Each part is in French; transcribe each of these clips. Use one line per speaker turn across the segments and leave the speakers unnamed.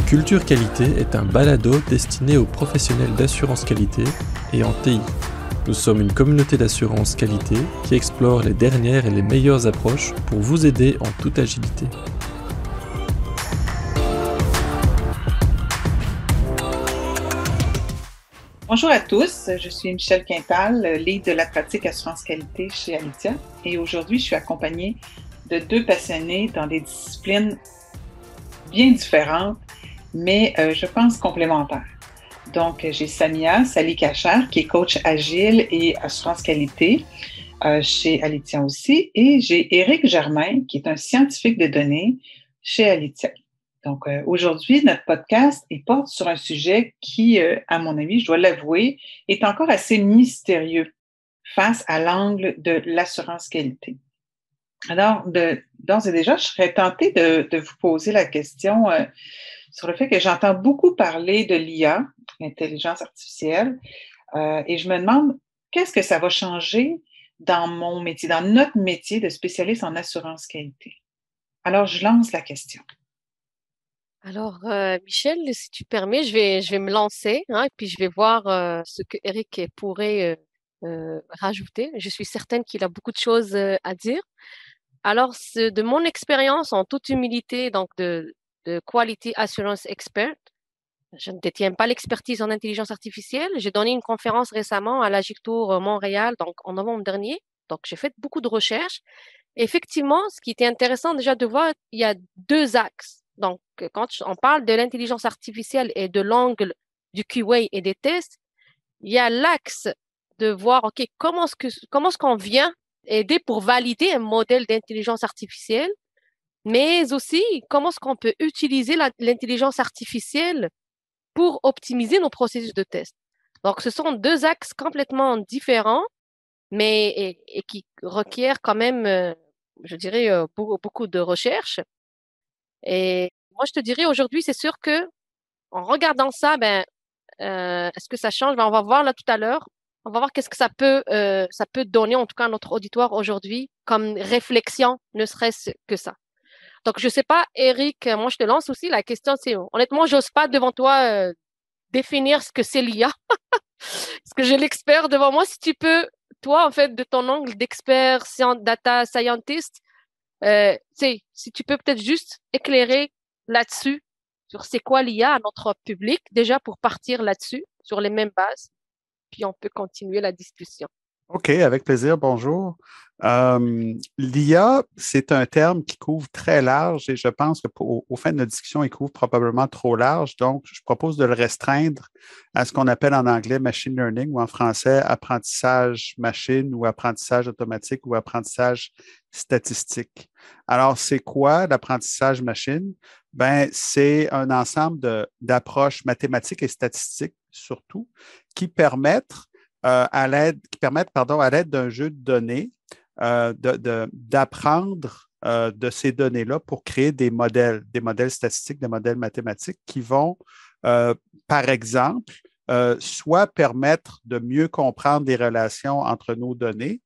Culture Qualité est un balado destiné aux professionnels d'assurance qualité et en TI. Nous sommes une communauté d'assurance qualité qui explore les dernières et les meilleures approches pour vous aider en toute agilité.
Bonjour à tous, je suis Michèle Quintal, lead de la pratique assurance qualité chez Alitia, et aujourd'hui je suis accompagnée de deux passionnés dans des disciplines bien différentes, mais je pense complémentaires. Donc j'ai Samia Sali-Kacher qui est coach agile et assurance qualité chez Alitia aussi, et j'ai Éric Germain qui est un scientifique de données chez Alitia. Donc, aujourd'hui, notre podcast porte sur un sujet qui, à mon avis, je dois l'avouer, est encore assez mystérieux face à l'angle de l'assurance qualité. Alors, d'ores et déjà, je serais tentée de vous poser la question sur le fait que j'entends beaucoup parler de l'IA, l'intelligence artificielle, et je me demande qu'est-ce que ça va changer dans mon métier, dans notre métier de spécialiste en assurance qualité. Alors, je lance la question.
Alors, Michel, si tu permets, je vais me lancer, hein, et puis je vais voir ce que Eric pourrait rajouter. Je suis certaine qu'il a beaucoup de choses à dire. Alors, de mon expérience, en toute humilité, donc de Quality Assurance Expert, je ne détiens pas l'expertise en intelligence artificielle. J'ai donné une conférence récemment à l'Agile Tour Montréal, donc en novembre dernier. Donc, j'ai fait beaucoup de recherches. Effectivement, ce qui était intéressant déjà de voir, il y a deux axes. Donc, quand on parle de l'intelligence artificielle et de l'angle du QA et des tests, il y a l'axe de voir, OK, comment est-ce qu'on vient aider pour valider un modèle d'intelligence artificielle, mais aussi comment est-ce qu'on peut utiliser l'intelligence artificielle pour optimiser nos processus de test. Donc, ce sont deux axes complètement différents, mais et qui requièrent quand même, je dirais, beaucoup de recherche. Et moi, je te dirais aujourd'hui, c'est sûr que en regardant ça, est-ce que ça change? Ben, on va voir là tout à l'heure. On va voir qu'est-ce que ça peut donner, en tout cas à notre auditoire aujourd'hui, comme réflexion, ne serait-ce que ça. Donc, je sais pas, Eric, moi, je te lance aussi la question, c'est, honnêtement, j'ose pas devant toi définir ce que c'est l'IA, parce que j'ai l'expert devant moi. Si tu peux, toi, en fait, de ton angle d'expert, data scientist, si tu peux peut-être juste éclairer là-dessus, sur c'est quoi l'IA à notre public, déjà pour partir là-dessus, sur les mêmes bases, puis on peut continuer la discussion.
OK, avec plaisir. Bonjour. L'IA, c'est un terme qui couvre très large et je pense qu'au fin de notre discussion, il couvre probablement trop large. Donc, je propose de le restreindre à ce qu'on appelle en anglais machine learning ou en français apprentissage machine ou apprentissage automatique ou apprentissage statistique. Alors, c'est quoi l'apprentissage machine? C'est un ensemble d'approches mathématiques et statistiques surtout qui permettent à l'aide d'un jeu de données, d'apprendre de ces données-là pour créer des modèles statistiques, des modèles mathématiques qui vont, par exemple, soit permettre de mieux comprendre les relations entre nos données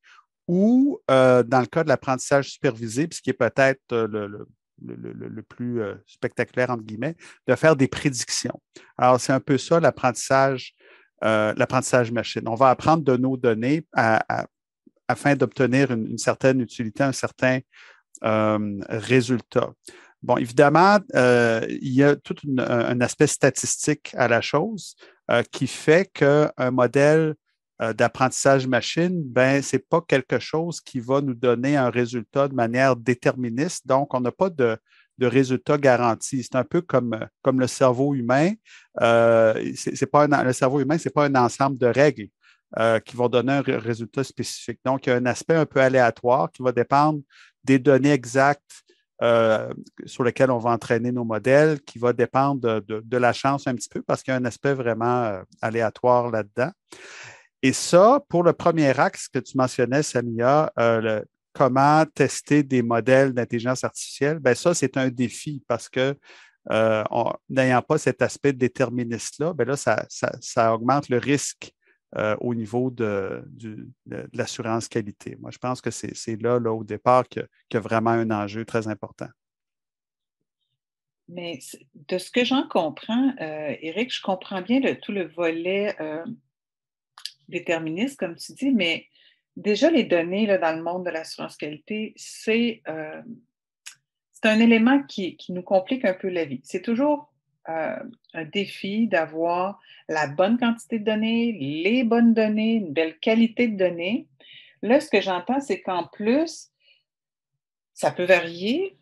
ou, dans le cas de l'apprentissage supervisé, puis ce qui est peut-être le plus spectaculaire, entre guillemets, de faire des prédictions. Alors, c'est un peu ça l'apprentissage machine. On va apprendre de nos données afin d'obtenir une certaine utilité, un certain résultat. Bon, évidemment, il y a tout un aspect statistique à la chose qui fait qu'un modèle d'apprentissage machine, ce n'est pas quelque chose qui va nous donner un résultat de manière déterministe. Donc, on n'a pas de résultats garantis. C'est un peu comme le cerveau humain. Le cerveau humain, ce n'est pas un ensemble de règles qui vont donner un résultat spécifique. Donc, il y a un aspect un peu aléatoire qui va dépendre des données exactes sur lesquelles on va entraîner nos modèles, qui va dépendre de la chance un petit peu parce qu'il y a un aspect vraiment aléatoire là-dedans. Et ça, pour le premier axe que tu mentionnais, Samia, comment tester des modèles d'intelligence artificielle, ça, c'est un défi parce que n'ayant pas cet aspect déterministe-là, là, ça augmente le risque au niveau de l'assurance qualité. Moi, je pense que c'est là, au départ, qu'il y a vraiment un enjeu très important.
Mais de ce que j'en comprends, Éric, je comprends bien tout le volet déterministe, comme tu dis, mais déjà les données là, dans le monde de l'assurance qualité, c'est un élément qui nous complique un peu la vie. C'est toujours un défi d'avoir la bonne quantité de données, les bonnes données, une belle qualité de données. Là, ce que j'entends, c'est qu'en plus, ça peut varier,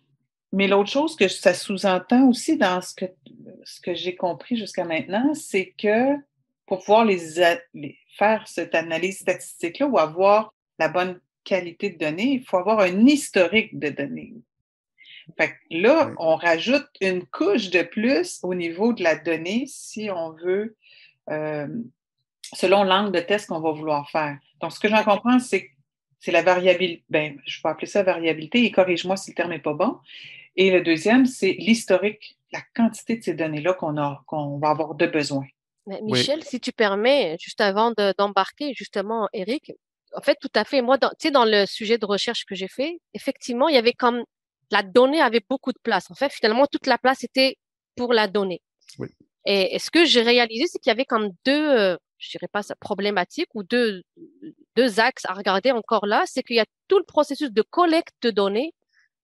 mais l'autre chose que ça sous-entend aussi dans ce que j'ai compris jusqu'à maintenant, c'est que pour pouvoir faire cette analyse statistique-là ou avoir la bonne qualité de données, il faut avoir un historique de données. Fait que là,
Oui.
on rajoute une couche de plus au niveau de la donnée si on veut, euh, selon l'angle de test qu'on va vouloir faire. Donc, ce que j'en comprends, c'est la variabilité. Ben, je vais appeler ça variabilité et corrige-moi si le terme n'est pas bon. Et le deuxième, c'est l'historique, la quantité de ces données-là qu'on va avoir de besoin.
Mais
Oui.
Michel, si tu permets, juste avant d'embarquer, justement, Eric, en fait, tout à fait. Moi, tu sais, dans le sujet de recherche que j'ai fait, effectivement, il y avait comme la donnée avait beaucoup de place. En fait, finalement, toute la place était pour la donnée.
Oui.
Et ce que j'ai réalisé, c'est qu'il y avait comme je dirais pas ça, problématiques ou deux axes à regarder encore là. C'est qu'il y a tout le processus de collecte de données.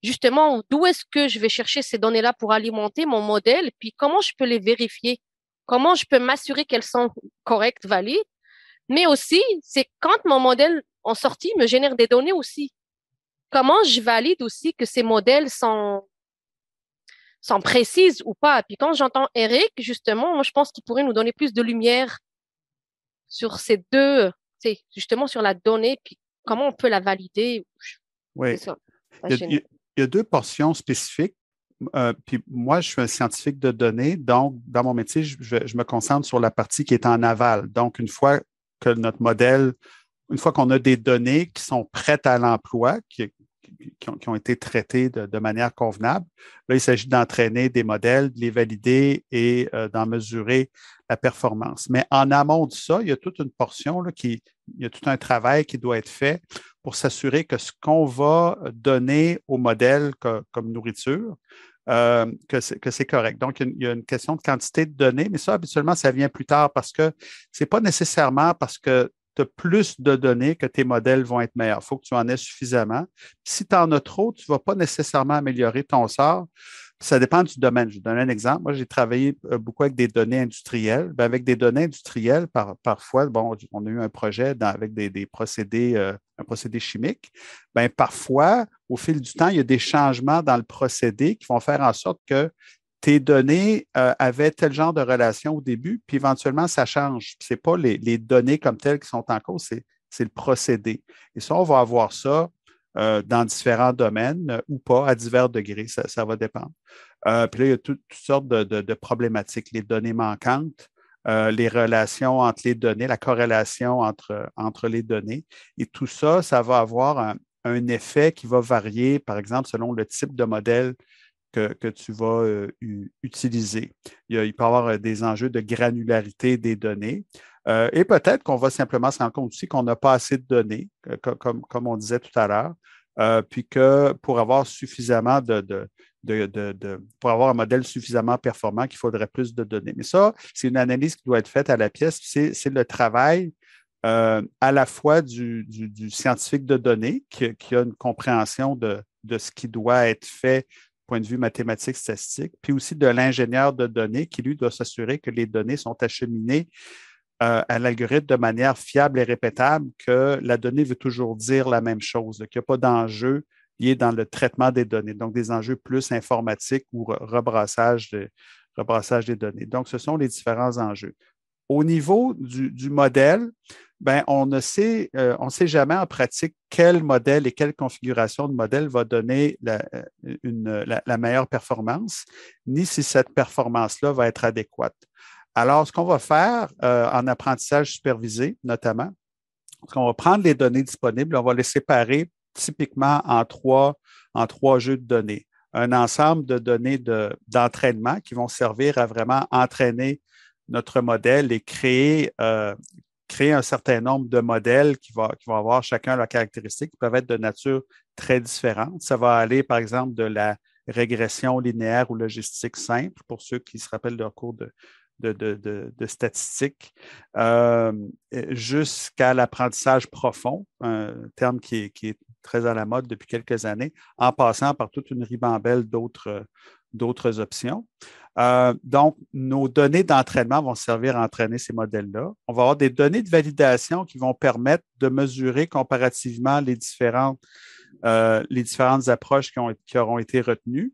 Justement, d'où est-ce que je vais chercher ces données-là pour alimenter mon modèle, puis comment je peux les vérifier? Comment je peux m'assurer qu'elles sont correctes, valides? Mais aussi, c'est quand mon modèle en sortie me génère des données aussi. Comment je valide aussi que ces modèles sont précises ou pas? Puis quand j'entends Eric, justement, moi, je pense qu'il pourrait nous donner plus de lumière sur ces deux, c'est justement sur la donnée, puis comment on peut la valider.
Oui.
C'est ça.
Il y a deux portions spécifiques. Puis moi, je suis un scientifique de données, donc dans mon métier, je me concentre sur la partie qui est en aval. Donc, une fois qu'on a des données qui sont prêtes à l'emploi, qui ont été traitées de manière convenable, là, il s'agit d'entraîner des modèles, de les valider et d'en mesurer la performance. Mais en amont de ça, il y a toute une portion là, il y a tout un travail qui doit être fait pour s'assurer que ce qu'on va donner au modèle comme nourriture, que c'est correct. Donc, il y a une question de quantité de données, mais ça, habituellement, ça vient plus tard parce que ce n'est pas nécessairement parce que tu as plus de données que tes modèles vont être meilleurs. Il faut que tu en aies suffisamment. Si tu en as trop, tu ne vas pas nécessairement améliorer ton sort. Ça dépend du domaine. Je vais donner un exemple. Moi, j'ai travaillé beaucoup avec des données industrielles. Bien, avec des données industrielles, parfois, bon, on a eu un projet avec des procédés, un procédé chimique. Bien, parfois, au fil du temps, il y a des changements dans le procédé qui vont faire en sorte que tes données avaient tel genre de relation au début, puis éventuellement, ça change. Ce n'est pas les données comme telles qui sont en cause, c'est le procédé. Et ça, on va avoir ça dans différents domaines ou pas, à divers degrés, ça va dépendre. Puis là, il y a toutes sortes de problématiques, les données manquantes, les relations entre les données, la corrélation entre les données. Et tout ça, ça va avoir un effet qui va varier, par exemple, selon le type de modèle que tu vas utiliser. Il peut y avoir des enjeux de granularité des données. Et peut-être qu'on va simplement se rendre compte aussi qu'on n'a pas assez de données, comme on disait tout à l'heure, puis que pour avoir suffisamment pour avoir un modèle suffisamment performant, qu'il faudrait plus de données. Mais ça, c'est une analyse qui doit être faite à la pièce. C'est le travail à la fois du scientifique de données qui a une compréhension de ce qui doit être fait point de vue mathématique, statistique, puis aussi de l'ingénieur de données qui, lui, doit s'assurer que les données sont acheminées à l'algorithme de manière fiable et répétable, que la donnée veut toujours dire la même chose, qu'il n'y a pas d'enjeu lié dans le traitement des données, donc des enjeux plus informatiques ou rebrassage des données. Donc, ce sont les différents enjeux. Au niveau du modèle, ben, on ne sait jamais en pratique quel modèle et quelle configuration de modèle va donner la meilleure performance, ni si cette performance-là va être adéquate. Alors, ce qu'on va faire en apprentissage supervisé, notamment, c'est qu'on va prendre les données disponibles, on va les séparer typiquement en trois jeux de données. Un ensemble de données d'entraînement qui vont servir à vraiment entraîner notre modèle et créer un certain nombre de modèles qui vont avoir chacun leurs caractéristiques qui peuvent être de nature très différente. Ça va aller, par exemple, de la régression linéaire ou logistique simple, pour ceux qui se rappellent leur cours de statistiques, jusqu'à l'apprentissage profond, un terme qui est très à la mode depuis quelques années, en passant par toute une ribambelle d'autres options. Donc, nos données d'entraînement vont servir à entraîner ces modèles-là. On va avoir des données de validation qui vont permettre de mesurer comparativement les différentes approches qui auront été retenues.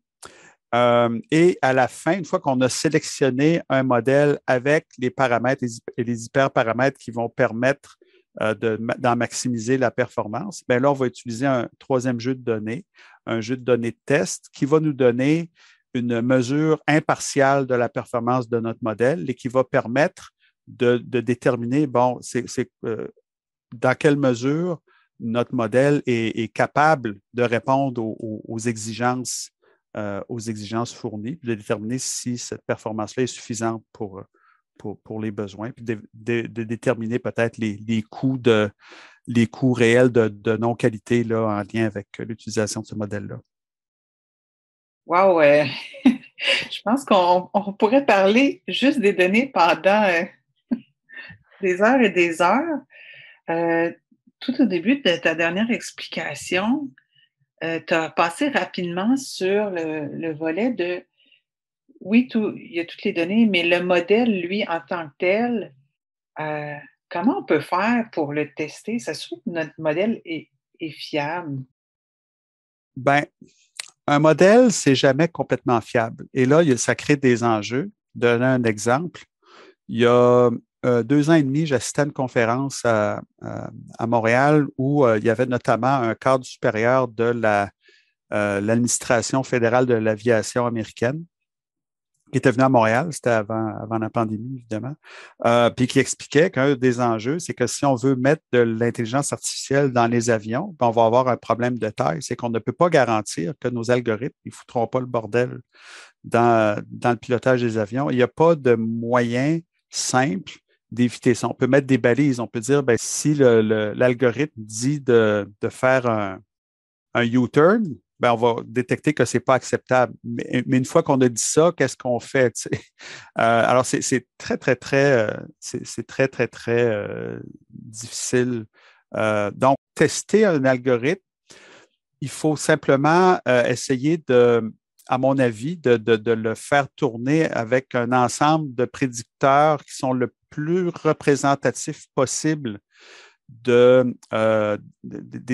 Et à la fin, une fois qu'on a sélectionné un modèle avec les paramètres et les hyperparamètres qui vont permettre d'en maximiser la performance, bien là, on va utiliser un troisième jeu de données, un jeu de données de test qui va nous donner une mesure impartiale de la performance de notre modèle et qui va permettre de déterminer, bon, dans quelle mesure notre modèle est capable de répondre aux exigences fournies, puis de déterminer si cette performance-là est suffisante pour les besoins, puis de déterminer peut-être les coûts réels de non-qualité là, en lien avec l'utilisation de ce modèle-là.
Wow! Je pense qu'on pourrait parler juste des données pendant des heures et des heures. Tout au début de ta dernière explication, tu as passé rapidement sur le volet de, oui, il y a toutes les données, mais le modèle, lui, en tant que tel, comment on peut faire pour le tester? S'assurer que notre modèle est fiable?
Bien, un modèle, c'est jamais complètement fiable. Et là, ça crée des enjeux. Donner un exemple, il y a 2 ans et demi, j'assistais à une conférence à Montréal où il y avait notamment un cadre supérieur de l'administration fédérale de l'aviation américaine qui était venu à Montréal, c'était avant la pandémie, évidemment, puis qui expliquait qu'un des enjeux, c'est que si on veut mettre de l'intelligence artificielle dans les avions, on va avoir un problème de taille, c'est qu'on ne peut pas garantir que nos algorithmes ne foutront pas le bordel dans le pilotage des avions. Il n'y a pas de moyen simple d'éviter ça. On peut mettre des balises, on peut dire, ben, si l'algorithme dit de faire un U-turn, ben, on va détecter que ce n'est pas acceptable. Mais une fois qu'on a dit ça, qu'est-ce qu'on fait? Alors, c'est très, très, très, difficile. Donc, tester un algorithme, il faut simplement essayer à mon avis, de le faire tourner avec un ensemble de prédicteurs qui sont le plus représentatifs possible des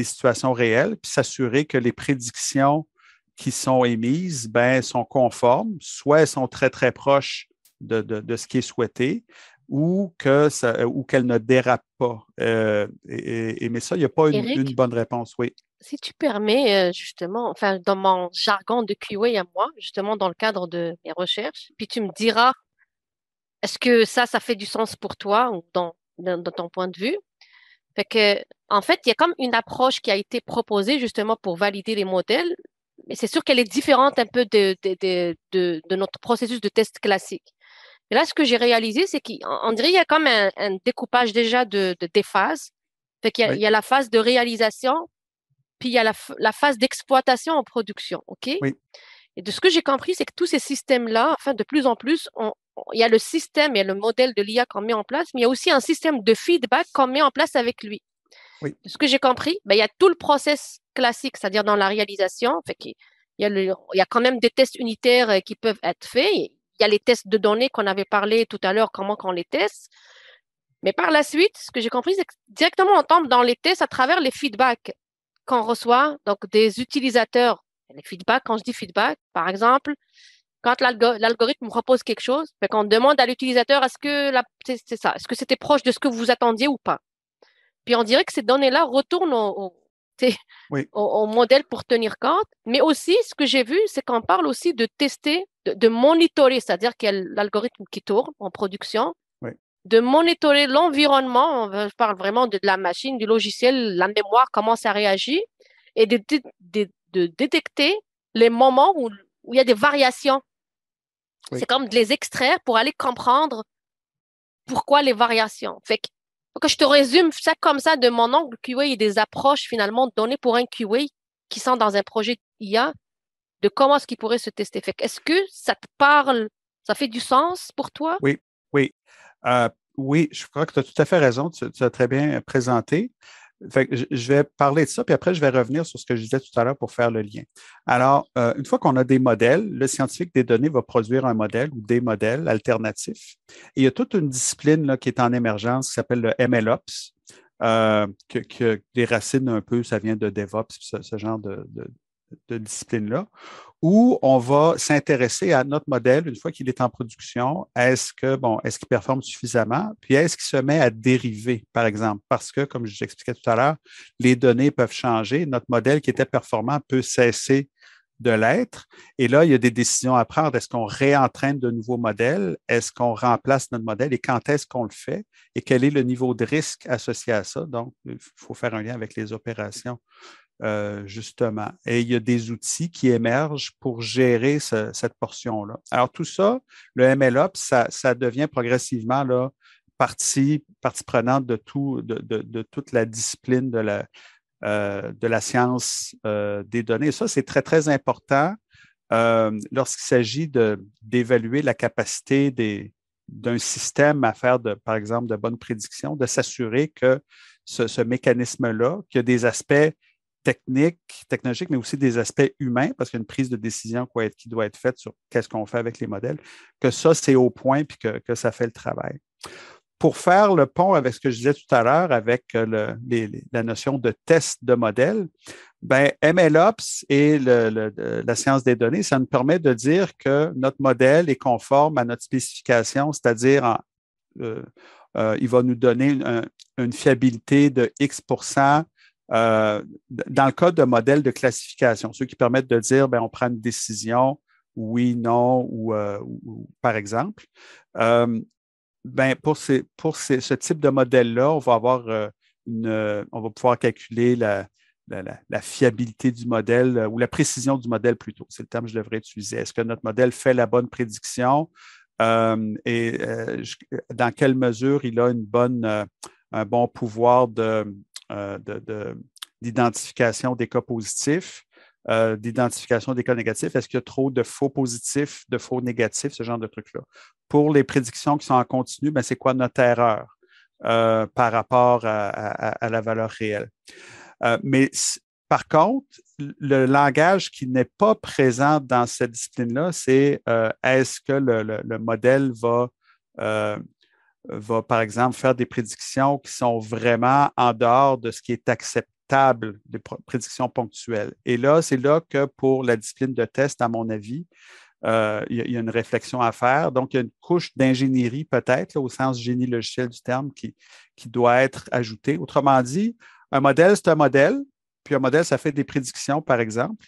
situations réelles, puis s'assurer que les prédictions qui sont émises sont conformes, soit elles sont très, très proches de ce qui est souhaité, ou qu'elles ne dérapent pas. Mais ça, il n'y a pas une bonne réponse, oui.
Si tu permets, justement, enfin, dans mon jargon de QA à moi, justement, dans le cadre de mes recherches, puis tu me diras, est-ce que ça fait du sens pour toi ou dans ton point de vue? Fait que, en fait, il y a comme une approche qui a été proposée justement pour valider les modèles, mais c'est sûr qu'elle est différente un peu de notre processus de test classique. Et là, ce que j'ai réalisé, c'est qu'on dirait qu'il y a comme un découpage déjà des phases. Fait qu'il y a, il y a la phase de réalisation, puis il y a la phase d'exploitation en production, OK?
Oui.
Et de ce que j'ai compris, c'est que tous ces systèmes-là, enfin, de plus en plus, il y a le système et le modèle de l'IA qu'on met en place, mais il y a aussi un système de feedback qu'on met en place avec lui.
Oui.
De ce que j'ai compris, il y a tout le process classique, c'est-à-dire dans la réalisation. Fait qu'il y a quand même des tests unitaires qui peuvent être faits. Il y a les tests de données qu'on avait parlé tout à l'heure, comment qu'on les teste. Mais par la suite, ce que j'ai compris, c'est que directement, on tombe dans les tests à travers les feedbacks qu'on reçoit, donc des utilisateurs. Les feedbacks, quand je dis feedback, par exemple, quand l'algorithme propose quelque chose, fait qu'on demande à l'utilisateur est-ce que c'était proche de ce que vous attendiez ou pas. Puis on dirait que ces données-là retournent au modèle pour tenir compte. Mais aussi, ce que j'ai vu, c'est qu'on parle aussi de tester, de monitorer, c'est-à-dire qu'il y a l'algorithme qui tourne en production, de monitorer l'environnement, je parle vraiment de la machine, du logiciel, la mémoire, comment ça réagit, et de détecter les moments où il y a des variations. Oui. C'est comme de les extraire pour aller comprendre pourquoi les variations. Fait que je te résume ça comme ça de mon angle QA et des approches finalement données pour un QA qui sont dans un projet IA. de comment est-ce qu'il pourrait se tester. Fait est-ce que ça te parle, ça fait du sens pour toi?
Oui, oui. Oui, je crois que tu as tout à fait raison. Tu as très bien présenté. Fait que je vais parler de ça, puis après, je vais revenir sur ce que je disais tout à l'heure pour faire le lien. Alors, une fois qu'on a des modèles, le scientifique des données va produire un modèle ou des modèles alternatifs. Et il y a toute une discipline là, qui est en émergence qui s'appelle le MLOps, que les racines un peu, ça vient de DevOps, ce genre de discipline-là, où on va s'intéresser à notre modèle une fois qu'il est en production. Est-ce qu'il performe suffisamment? Puis est-ce qu'il se met à dériver, par exemple? Parce que, comme je l'expliquais tout à l'heure, les données peuvent changer. Notre modèle qui était performant peut cesser de l'être. Et là, il y a des décisions à prendre. Est-ce qu'on réentraîne de nouveaux modèles? Est-ce qu'on remplace notre modèle? Et quand est-ce qu'on le fait? Et quel est le niveau de risque associé à ça? Donc, il faut faire un lien avec les opérations. Justement. Et il y a des outils qui émergent pour gérer cette portion-là. Alors, tout ça, le MLOps, ça devient progressivement là, partie prenante de toute la discipline de la science des données. Et ça, c'est très, très important lorsqu'il s'agit d'évaluer la capacité d'un système à faire, par exemple, de bonnes prédictions, de s'assurer que ce mécanisme-là, qu'il y a des aspects technologiques, mais aussi des aspects humains, parce qu'il y a une prise de décision qui doit être faite sur qu'est-ce qu'on fait avec les modèles, que ça, c'est au point puis que ça fait le travail. Pour faire le pont avec ce que je disais tout à l'heure, avec la notion de test de modèle, ben, MLOps et la science des données, ça nous permet de dire que notre modèle est conforme à notre spécification, c'est-à-dire il va nous donner une fiabilité de X%. Dans le cas de modèles de classification, ceux qui permettent de dire, ben, on prend une décision, oui, non, ou par exemple. Ben, pour ce type de modèle-là, on va avoir on va pouvoir calculer la fiabilité du modèle ou la précision du modèle plutôt. C'est le terme que je devrais utiliser. Est-ce que notre modèle fait la bonne prédiction dans quelle mesure il a un bon pouvoir d'identification des cas positifs, d'identification des cas négatifs. Est-ce qu'il y a trop de faux positifs, de faux négatifs, ce genre de trucs-là? Pour les prédictions qui sont en continu, ben, c'est quoi notre erreur par rapport à la valeur réelle? Mais par contre, le langage qui n'est pas présent dans cette discipline-là, c'est est-ce que le modèle va, par exemple, faire des prédictions qui sont vraiment en dehors de ce qui est acceptable, des prédictions ponctuelles. Et là, c'est là que pour la discipline de test, à mon avis, il y a une réflexion à faire. Donc, il y a une couche d'ingénierie peut-être, au sens génie logiciel du terme, qui doit être ajoutée. Autrement dit, un modèle, c'est un modèle, puis un modèle, ça fait des prédictions, par exemple,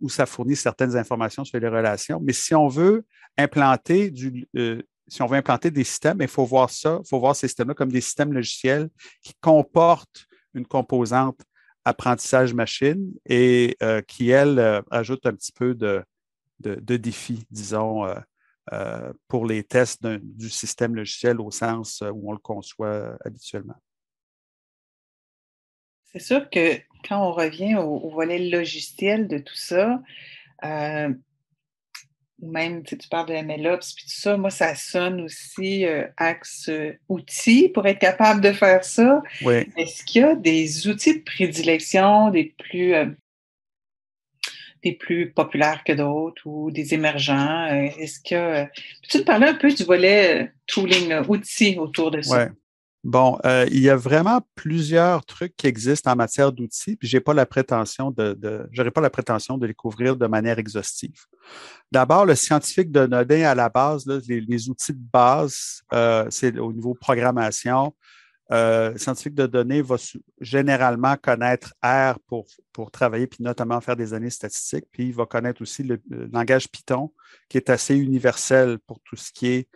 ou ça fournit certaines informations sur les relations. Mais si on veut implanter des systèmes, il faut voir ces systèmes-là comme des systèmes logiciels qui comportent une composante apprentissage machine et qui, elle, ajoute un petit peu de défis, disons, pour les tests du système logiciel au sens où on le conçoit habituellement.
C'est sûr que quand on revient au volet logiciel de tout ça, même si tu parles de MLOps puis tout ça, moi, ça sonne aussi axe outils pour être capable de faire ça.
Oui.
Est-ce qu'il y a des outils de prédilection, des plus populaires que d'autres ou des émergents? Est-ce que peux-tu te parler un peu du volet tooling, outils autour de ça?
Ouais. Bon, il y a vraiment plusieurs trucs qui existent en matière d'outils, puis j'aurais pas la prétention de les couvrir de manière exhaustive. D'abord, le scientifique de données à la base, là, les outils de base, c'est au niveau programmation. Le scientifique de données va généralement connaître R pour travailler, puis notamment faire des données statistiques, puis il va connaître aussi le langage Python, qui est assez universel pour tout ce qui est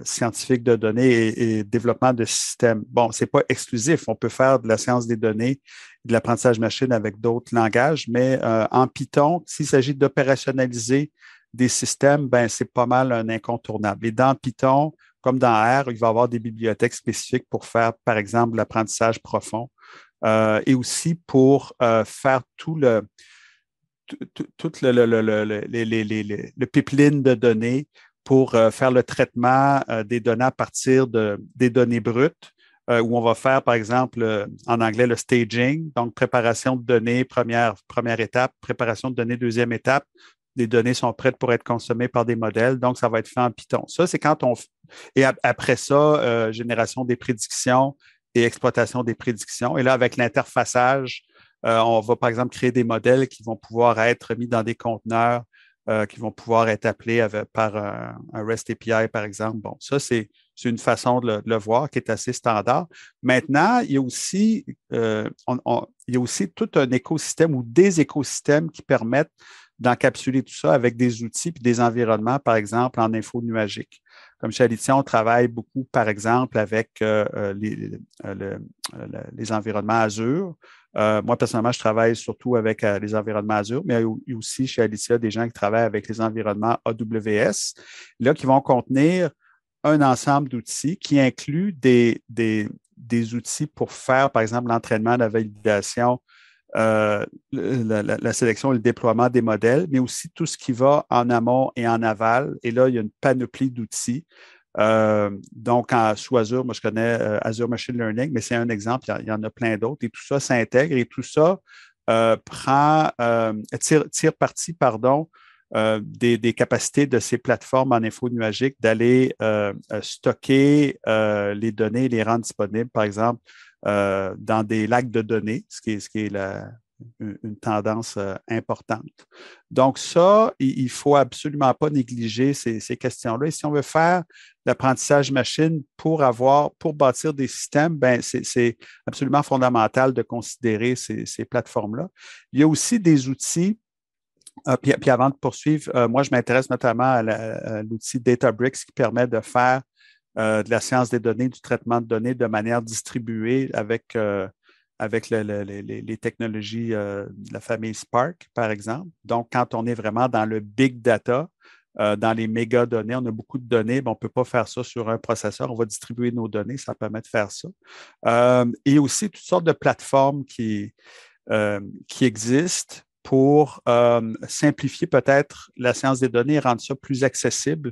scientifique de données et développement de systèmes. Bon, ce n'est pas exclusif. On peut faire de la science des données, de l'apprentissage machine avec d'autres langages, mais en Python, s'il s'agit d'opérationnaliser des systèmes, ben, c'est pas mal un incontournable. Et dans Python, comme dans R, il va y avoir des bibliothèques spécifiques pour faire, par exemple, l'apprentissage profond et aussi pour faire tout tout le pipeline de données pour faire le traitement des données à partir des données brutes, où on va faire, par exemple, en anglais, le staging, donc préparation de données, première étape, préparation de données, deuxième étape. Les données sont prêtes pour être consommées par des modèles, donc ça va être fait en Python. Ça, c'est quand on... Et après ça, génération des prédictions et exploitation des prédictions. Et là, avec l'interfaçage, on va, par exemple, créer des modèles qui vont pouvoir être mis dans des conteneurs qui vont pouvoir être appelés par un REST API, par exemple. Bon, ça, c'est une façon de le voir qui est assez standard. Maintenant, il y a aussi, il y a aussi tout un écosystème ou des écosystèmes qui permettent d'encapsuler tout ça avec des outils et des environnements, par exemple, en info nuagique. Comme chez Alitia, on travaille beaucoup, par exemple, avec les environnements Azure. Moi, personnellement, je travaille surtout avec les environnements Azure, mais il y a aussi chez Alitia des gens qui travaillent avec les environnements AWS, là, qui vont contenir un ensemble d'outils qui inclut des outils pour faire, par exemple, l'entraînement, la validation, la sélection et le déploiement des modèles, mais aussi tout ce qui va en amont et en aval. Et là, il y a une panoplie d'outils. Donc, sous Azure, moi, je connais Azure Machine Learning, mais c'est un exemple, il y en a plein d'autres. Et tout ça s'intègre et tout ça tire parti, des capacités de ces plateformes en info nuagique d'aller stocker les données et les rendre disponibles, par exemple, dans des lacs de données, ce qui est une tendance importante. Donc ça, il ne faut absolument pas négliger ces questions-là. Et si on veut faire l'apprentissage machine pour bâtir des systèmes, ben c'est absolument fondamental de considérer ces plateformes-là. Il y a aussi des outils. Puis avant de poursuivre, moi, je m'intéresse notamment à l'outil Databricks qui permet de faire de la science des données, du traitement de données de manière distribuée avec les technologies de la famille Spark, par exemple. Donc, quand on est vraiment dans le big data, dans les méga données, on a beaucoup de données, mais on ne peut pas faire ça sur un processeur. On va distribuer nos données, ça permet de faire ça. Et aussi toutes sortes de plateformes qui existent pour simplifier peut-être la science des données et rendre ça plus accessible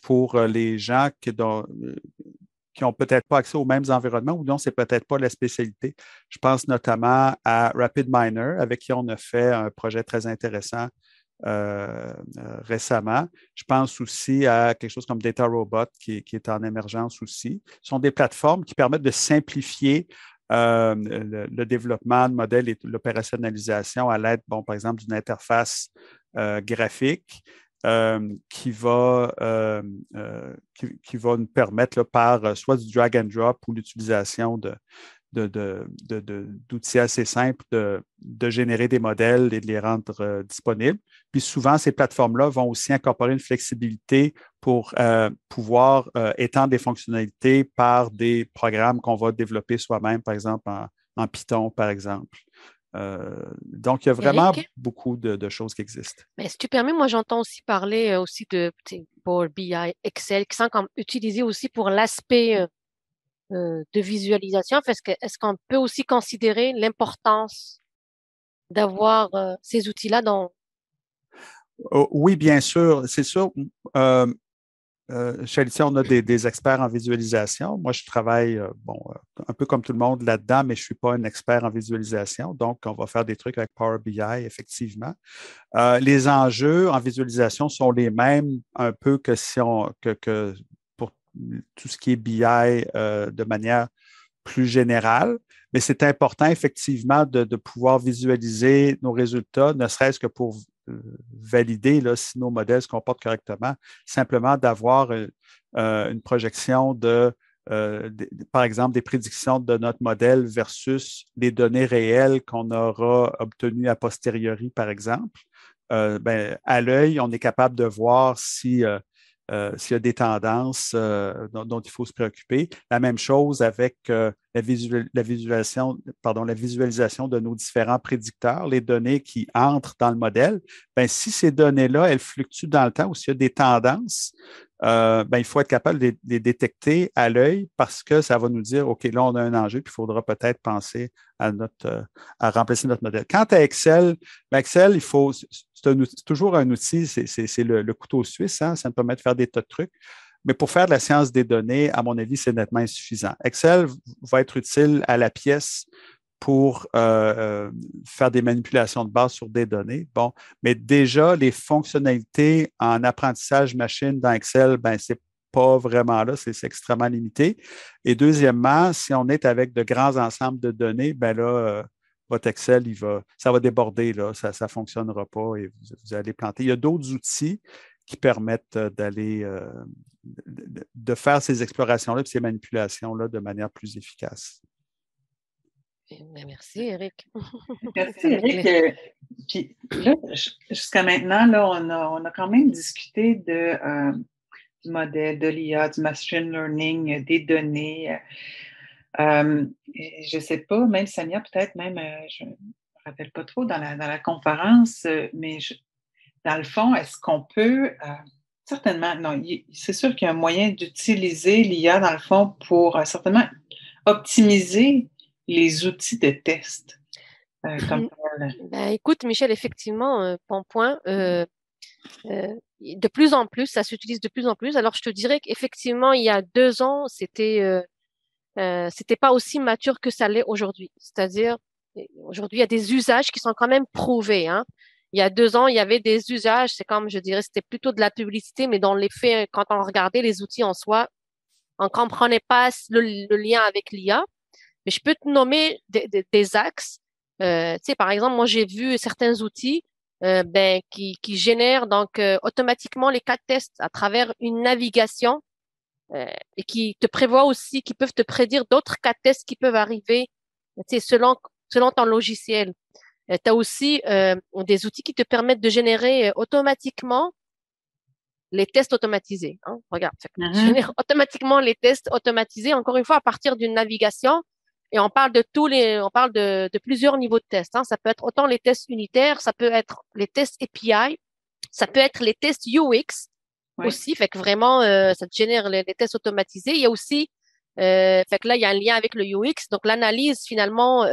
pour les gens qui n'ont peut-être pas accès aux mêmes environnements ou dont c'est peut-être pas la spécialité. Je pense notamment à RapidMiner, avec qui on a fait un projet très intéressant récemment. Je pense aussi à quelque chose comme DataRobot qui est en émergence aussi. Ce sont des plateformes qui permettent de simplifier le développement de modèles et l'opérationnalisation à l'aide, par exemple, d'une interface graphique qui va nous permettre par soit du drag and drop ou l'utilisation d'outils assez simples de générer des modèles et de les rendre disponibles. Puis souvent, ces plateformes-là vont aussi incorporer une flexibilité pour pouvoir étendre des fonctionnalités par des programmes qu'on va développer soi-même, par exemple en Python, par exemple. Donc, il y a vraiment beaucoup de choses qui existent.
Mais si tu permets, moi, j'entends aussi parler aussi de Power BI, Excel, qui sont comme utilisés aussi pour l'aspect de visualisation. Est-ce qu'on peut aussi considérer l'importance d'avoir ces outils-là dans...
Oui, bien sûr. C'est sûr. Chez Alitia, on a des experts en visualisation. Moi, je travaille, un peu comme tout le monde là-dedans, mais je ne suis pas un expert en visualisation. Donc, on va faire des trucs avec Power BI, effectivement. Les enjeux en visualisation sont les mêmes un peu que pour tout ce qui est BI de manière plus générale. Mais c'est important, effectivement, de pouvoir visualiser nos résultats, ne serait-ce que pour valider là, si nos modèles se comportent correctement, simplement d'avoir une projection par exemple, des prédictions de notre modèle versus les données réelles qu'on aura obtenues a posteriori, par exemple. À l'œil, on est capable de voir s'il y a des tendances dont il faut se préoccuper. La même chose avec la visualisation de nos différents prédicteurs, les données qui entrent dans le modèle. Si ces données-là, elles fluctuent dans le temps ou s'il y a des tendances, il faut être capable de les détecter à l'œil parce que ça va nous dire, OK, là, on a un enjeu, puis il faudra peut-être penser à remplacer notre modèle. Quant à Excel, Excel, c'est toujours un outil, c'est le couteau suisse, hein, ça nous permet de faire des tas de trucs. Mais pour faire de la science des données, à mon avis, c'est nettement insuffisant. Excel va être utile à la pièce pour faire des manipulations de base sur des données. Bon, mais déjà, les fonctionnalités en apprentissage machine dans Excel, c'est pas vraiment là, c'est extrêmement limité. Et deuxièmement, si on est avec de grands ensembles de données, votre Excel, ça va déborder, là, ça ne fonctionnera pas et vous allez planter. Il y a d'autres outils qui permettent de faire ces explorations-là et ces manipulations-là de manière plus efficace.
Merci, Eric.
Merci, Eric. Puis là, jusqu'à maintenant, là, on a quand même discuté du modèle, de l'IA, du machine learning, des données. Je ne sais pas, même Samia, peut-être même, je ne me rappelle pas trop dans la conférence, mais dans le fond, est-ce qu'on peut... certainement, non, c'est sûr qu'il y a un moyen d'utiliser l'IA, dans le fond, pour certainement optimiser les outils de test.
Écoute, Michel, effectivement, bon point. De plus en plus, ça s'utilise de plus en plus. Alors, je te dirais qu'effectivement, il y a 2 ans, c'était pas aussi mature que ça l'est aujourd'hui. C'est-à-dire, aujourd'hui, il y a des usages qui sont quand même prouvés, hein. Il y a 2 ans, il y avait des usages, c'est comme, je dirais, c'était plutôt de la publicité, mais dans les faits, quand on regardait les outils en soi, on comprenait pas le lien avec l'IA. Mais je peux te nommer des axes. Tu sais, par exemple, moi, j'ai vu certains outils qui génèrent donc automatiquement les cas de test à travers une navigation et qui te prévoient aussi, qui peuvent te prédire d'autres cas de test qui peuvent arriver, tu sais, selon ton logiciel. Tu as aussi des outils qui te permettent de générer automatiquement les tests automatisés. Hein. Regarde, génère automatiquement les tests automatisés, encore une fois, à partir d'une navigation. Et on parle de plusieurs niveaux de tests. Hein. Ça peut être autant les tests unitaires, ça peut être les tests API, ça peut être les tests UX aussi. Fait que vraiment, ça te génère les tests automatisés. Il y a aussi, fait que là, il y a un lien avec le UX. Donc, l'analyse finalement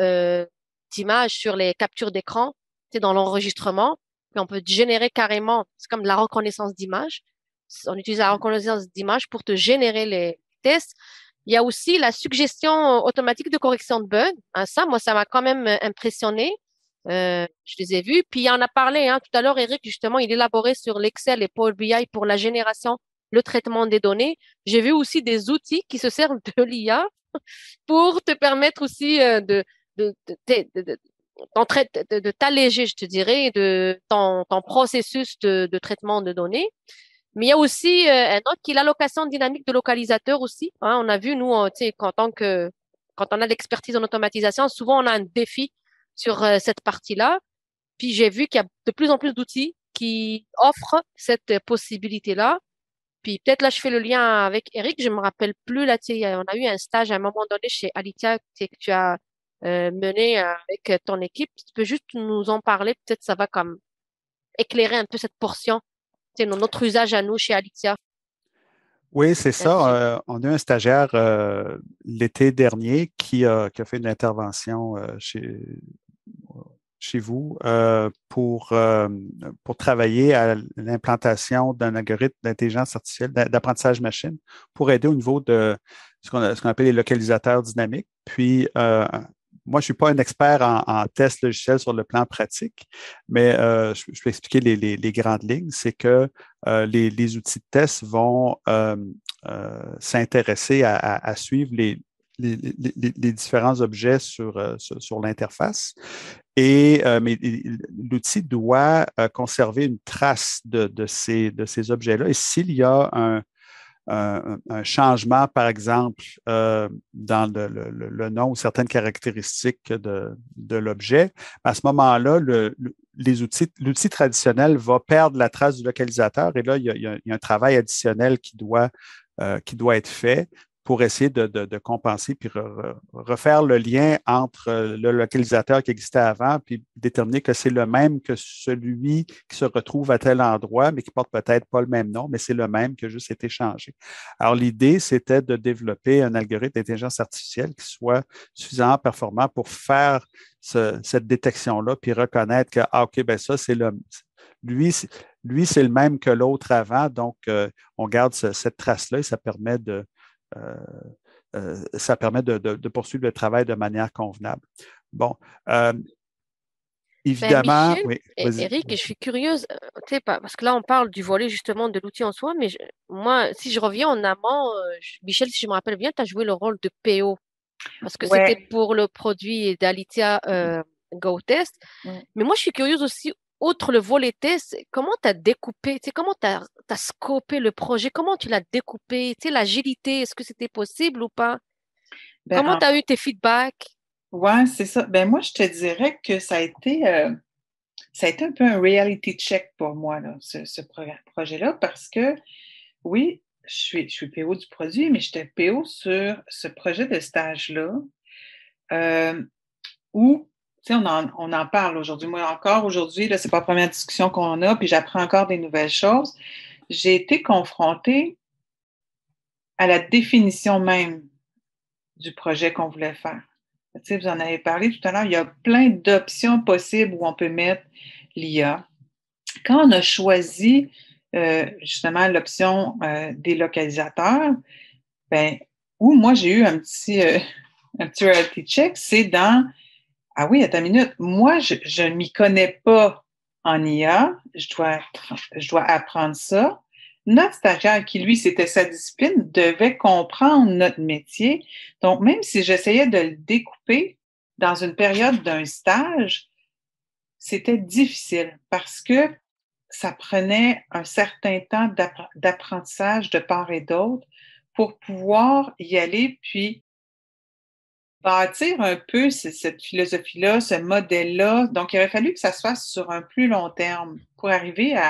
d'images sur les captures d'écran, c'est dans l'enregistrement. Puis on peut générer carrément, c'est comme de la reconnaissance d'image. On utilise la reconnaissance d'image pour te générer les tests. Il y a aussi la suggestion automatique de correction de bugs. Hein, ça, moi, ça m'a quand même impressionné. Je les ai vus. Puis, il en a parlé tout à l'heure, Eric, justement, il élaborait sur l'Excel et Power BI pour la génération, le traitement des données. J'ai vu aussi des outils qui se servent de l'IA pour te permettre aussi de t'alléger, je te dirais, de ton processus de traitement de données. Mais il y a aussi un autre qui est l'allocation dynamique de localisateurs aussi. Hein, on a vu, nous, tu sais, quand on a l'expertise en automatisation, souvent on a un défi sur cette partie-là. Puis j'ai vu qu'il y a de plus en plus d'outils qui offrent cette possibilité-là. Puis peut-être là, je fais le lien avec Eric. Je me rappelle plus, là, tu sais, on a eu un stage à un moment donné chez Alitia que tu as mené avec ton équipe. Tu peux juste nous en parler. Peut-être ça va comme éclairer un peu cette portion. C'est notre usage à nous chez Alitia.
Oui, c'est ça. On a eu un stagiaire l'été dernier qui a fait une intervention chez vous pour travailler à l'implantation d'un algorithme d'intelligence artificielle, d'apprentissage machine, pour aider au niveau de ce qu'on appelle les localisateurs dynamiques. Puis, moi, je ne suis pas un expert en test logiciel sur le plan pratique, mais je peux expliquer les grandes lignes. C'est que les outils de test vont s'intéresser à suivre les différents objets sur l'interface. Mais l'outil doit conserver une trace de ces objets-là. Et s'il y a un changement, par exemple, dans le nom ou certaines caractéristiques de l'objet, à ce moment-là, l'outil traditionnel va perdre la trace du localisateur et là, il y a un travail additionnel qui doit être fait pour essayer de compenser puis refaire le lien entre le localisateur qui existait avant puis déterminer que c'est le même que celui qui se retrouve à tel endroit, mais qui porte peut-être pas le même nom, mais c'est le même qui a juste été changé. Alors, l'idée, c'était de développer un algorithme d'intelligence artificielle qui soit suffisamment performant pour faire cette détection-là puis reconnaître que, ah, OK, ben ça, c'est lui, c'est le même que l'autre avant, donc on garde cette trace-là et ça permet de poursuivre le travail de manière convenable. Bon, évidemment,
Michel
oui,
et
vas-y.
Eric, je suis curieuse, tu sais, parce que là, on parle du volet justement de l'outil en soi, mais moi, si je reviens en amont, Michel, si je me rappelle bien, tu as joué le rôle de PO, parce que c'était
Ouais.
pour le produit d'Alitia GoTest.
Ouais.
Mais moi, je suis curieuse aussi, outre le volet test, comment tu as découpé, tu sais, comment tu as scopé le projet, comment tu l'as découpé, tu sais, l'agilité, est-ce que c'était possible ou pas?
Ben,
Comment tu as eu tes feedbacks?
ouais, c'est ça. Ben, moi, je te dirais que ça a été un peu un reality check pour moi, là, ce projet-là, parce que oui, je suis PO du produit, mais j'étais PO sur ce projet de stage-là, où, tu sais, on en parle aujourd'hui. Moi, encore aujourd'hui, là, c'est pas la première discussion qu'on a, puis j'apprends encore des nouvelles choses. J'ai été confrontée à la définition même du projet qu'on voulait faire. Tu sais, vous en avez parlé tout à l'heure, il y a plein d'options possibles où on peut mettre l'IA. Quand on a choisi justement l'option des localisateurs, ben, où moi j'ai eu un petit reality check, c'est dans ah oui, attends une minute, moi je ne m'y connais pas en IA, je dois apprendre ça. Notre stagiaire, qui lui, c'était sa discipline, devait comprendre notre métier. Donc, même si j'essayais de le découper dans une période d'un stage, c'était difficile parce que ça prenait un certain temps d'apprentissage de part et d'autre pour pouvoir y aller, puis bâtir un peu cette philosophie-là, ce modèle-là. Donc, il aurait fallu que ça se fasse sur un plus long terme pour arriver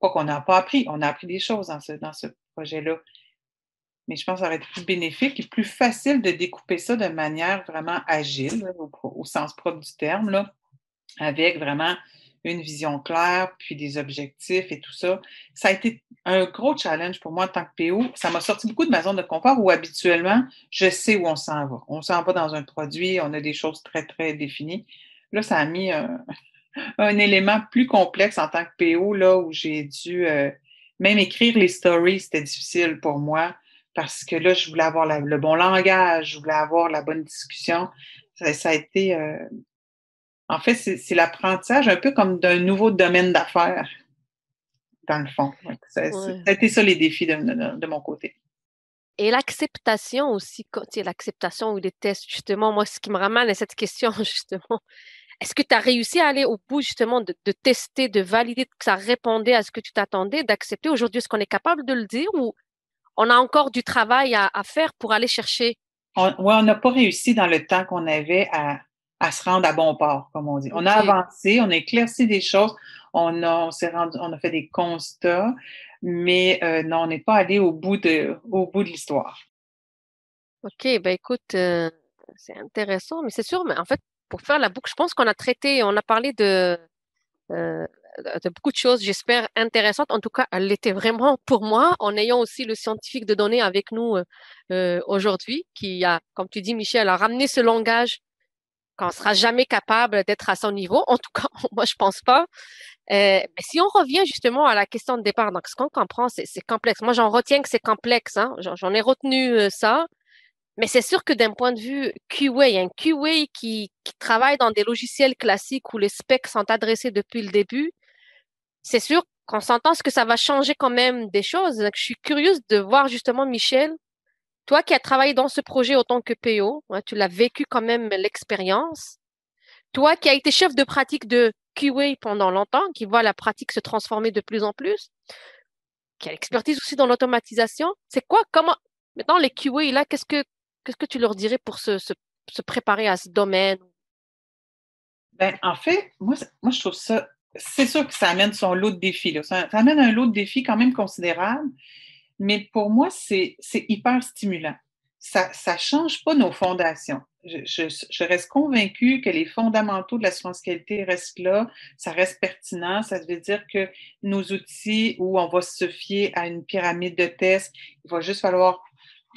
pas qu'on n'a pas appris, on a appris des choses dans ce projet-là, mais je pense que ça aurait été plus bénéfique et plus facile de découper ça de manière vraiment agile, là, au sens propre du terme, là, avec vraiment une vision claire, puis des objectifs et tout ça. Ça a été un gros challenge pour moi en tant que PO. Ça m'a sorti beaucoup de ma zone de confort où habituellement, je sais où on s'en va. On s'en va dans un produit, on a des choses très, très définies. Là, ça a mis un élément plus complexe en tant que PO, là, où j'ai dû même écrire les stories, c'était difficile pour moi parce que là, je voulais avoir le bon langage, je voulais avoir la bonne discussion. Ça a été en fait, c'est l'apprentissage un peu comme d'un nouveau domaine d'affaires, dans le fond. Ouais, ça
Ouais.
a été ça les défis de mon côté.
Et l'acceptation aussi, tu sais, l'acceptation ou les tests, justement, moi, ce qui me ramène à cette question, justement, est-ce que tu as réussi à aller au bout, justement, de tester, de valider que ça répondait à ce que tu t'attendais, d'accepter? Aujourd'hui, est-ce qu'on est capable de le dire ou on a encore du travail à faire pour aller chercher?
On n'a pas réussi dans le temps qu'on avait à se rendre à bon port, comme on dit. On a
OK.
avancé, on a éclairci des choses, on a fait des constats, mais non, on n'est pas allé au bout de l'histoire.
OK, ben écoute, c'est intéressant, mais c'est sûr, mais en fait, pour faire la boucle, je pense qu'on a traité, on a parlé euh, de beaucoup de choses, j'espère, intéressantes. En tout cas, elle l'était vraiment pour moi, en ayant aussi le scientifique de données avec nous aujourd'hui, qui a, comme tu dis, Michel, a ramené ce langage qu'on ne sera jamais capable d'être à son niveau. En tout cas, moi, je pense pas. Mais si on revient justement à la question de départ, donc ce qu'on comprend, c'est complexe. Moi, j'en retiens que c'est complexe, hein. J'en ai retenu ça. Mais c'est sûr que d'un point de vue QA, il y a un QA qui travaille dans des logiciels classiques où les specs sont adressés depuis le début. C'est sûr qu'on s'entend ce que ça va changer quand même des choses. Donc, je suis curieuse de voir justement, Michel, toi qui as travaillé dans ce projet autant que PO, hein, tu l'as vécu quand même l'expérience. Toi qui as été chef de pratique de QA pendant longtemps, qui voit la pratique se transformer de plus en plus, qui a l'expertise aussi dans l'automatisation, c'est quoi, comment, maintenant les QA là, qu'est-ce que tu leur dirais pour se préparer à ce domaine?
Ben, en fait, moi, je trouve ça, c'est sûr que ça amène son lot de défis, là. Ça amène un lot de défis quand même considérable, mais pour moi, c'est hyper stimulant. Ça ne change pas nos fondations. Je reste convaincue que les fondamentaux de l'assurance qualité restent là, ça reste pertinent. Ça veut dire que nos outils où on va se fier à une pyramide de tests, il va juste falloir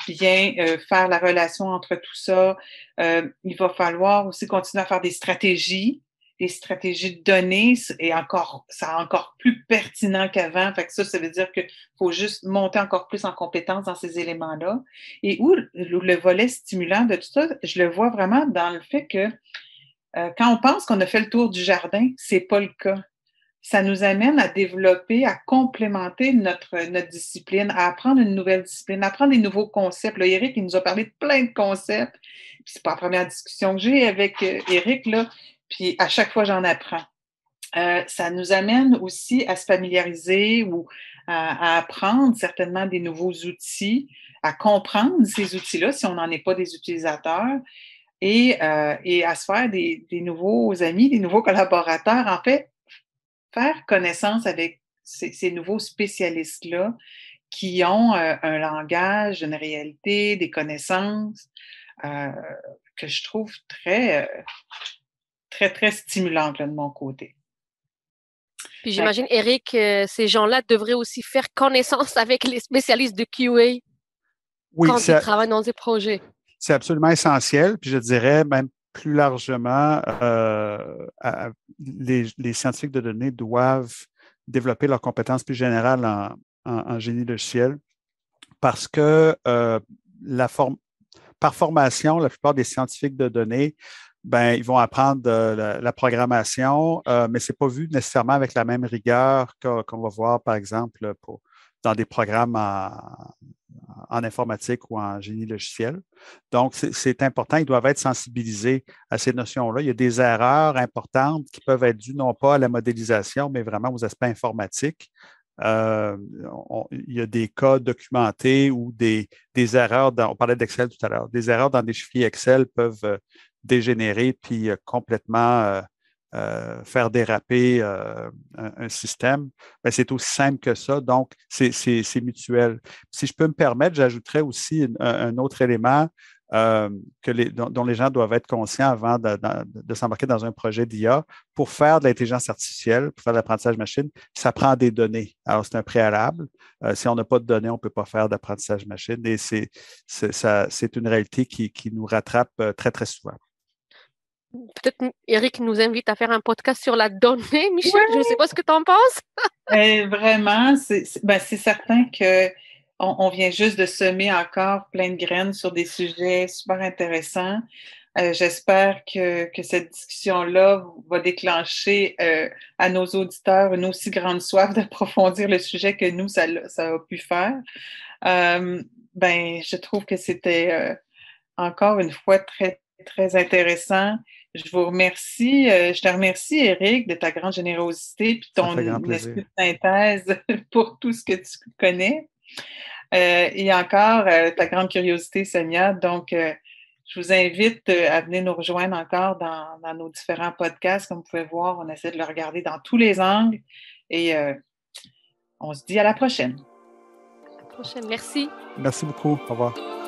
bien faire la relation entre tout ça. Il va falloir aussi continuer à faire des stratégies de données et c'est encore plus pertinent qu'avant. Fait que ça veut dire qu'il faut juste monter encore plus en compétence dans ces éléments-là. Et où le volet stimulant de tout ça, je le vois vraiment dans le fait que quand on pense qu'on a fait le tour du jardin, c'est pas le cas. Ça nous amène à développer, à complémenter notre discipline, à apprendre une nouvelle discipline, à apprendre des nouveaux concepts. Là, Éric, il nous a parlé de plein de concepts. Puis c'est pas la première discussion que j'ai avec Éric, là. Puis à chaque fois, j'en apprends. Ça nous amène aussi à se familiariser ou à apprendre certainement des nouveaux outils, à comprendre ces outils-là si on n'en est pas des utilisateurs et à se faire des nouveaux amis, des nouveaux collaborateurs. En fait, faire connaissance avec ces nouveaux spécialistes-là qui ont un langage, une réalité, des connaissances que je trouve très, très, très stimulantes là, de mon côté.
Puis j'imagine, Éric, ces gens-là devraient aussi faire connaissance avec les spécialistes de QA quand ils travaillent dans des projets.
C'est absolument essentiel. Puis je dirais même plus largement, les scientifiques de données doivent développer leurs compétences plus générales en génie logiciel parce que par formation, la plupart des scientifiques de données, ils vont apprendre la programmation, mais ce n'est pas vu nécessairement avec la même rigueur qu'on va voir, par exemple, dans des programmes en informatique ou en génie logiciel. Donc, c'est important, ils doivent être sensibilisés à ces notions-là. Il y a des erreurs importantes qui peuvent être dues non pas à la modélisation, mais vraiment aux aspects informatiques. Il y a des cas documentés ou des erreurs, on parlait d'Excel tout à l'heure, des erreurs dans des fichiers Excel peuvent dégénérer puis complètement faire déraper un système. C'est aussi simple que ça, donc c'est mutuel. Si je peux me permettre, j'ajouterais aussi un autre élément dont les gens doivent être conscients avant de s'embarquer dans un projet d'IA. Pour faire de l'intelligence artificielle, pour faire de l'apprentissage machine, ça prend des données. Alors, c'est un préalable. Si on n'a pas de données, on ne peut pas faire d'apprentissage machine et c'est une réalité qui nous rattrape très, très souvent.
Peut-être Éric nous invite à faire un podcast sur la donnée, Michel. Ouais. Je ne sais pas ce que tu en penses.
Vraiment, c'est certain qu'on vient juste de semer encore plein de graines sur des sujets super intéressants. J'espère que cette discussion-là va déclencher à nos auditeurs une aussi grande soif d'approfondir le sujet que nous, ça a pu faire. Je trouve que c'était encore une fois très, très intéressant. Je vous remercie. Je te remercie, Éric, de ta grande générosité et ton esprit de synthèse pour tout ce que tu connais. Et encore, ta grande curiosité, Sonia. Donc, je vous invite à venir nous rejoindre encore dans nos différents podcasts. Comme vous pouvez voir, on essaie de le regarder dans tous les angles. Et on se dit à la prochaine.
À la prochaine. Merci.
Merci beaucoup. Au revoir.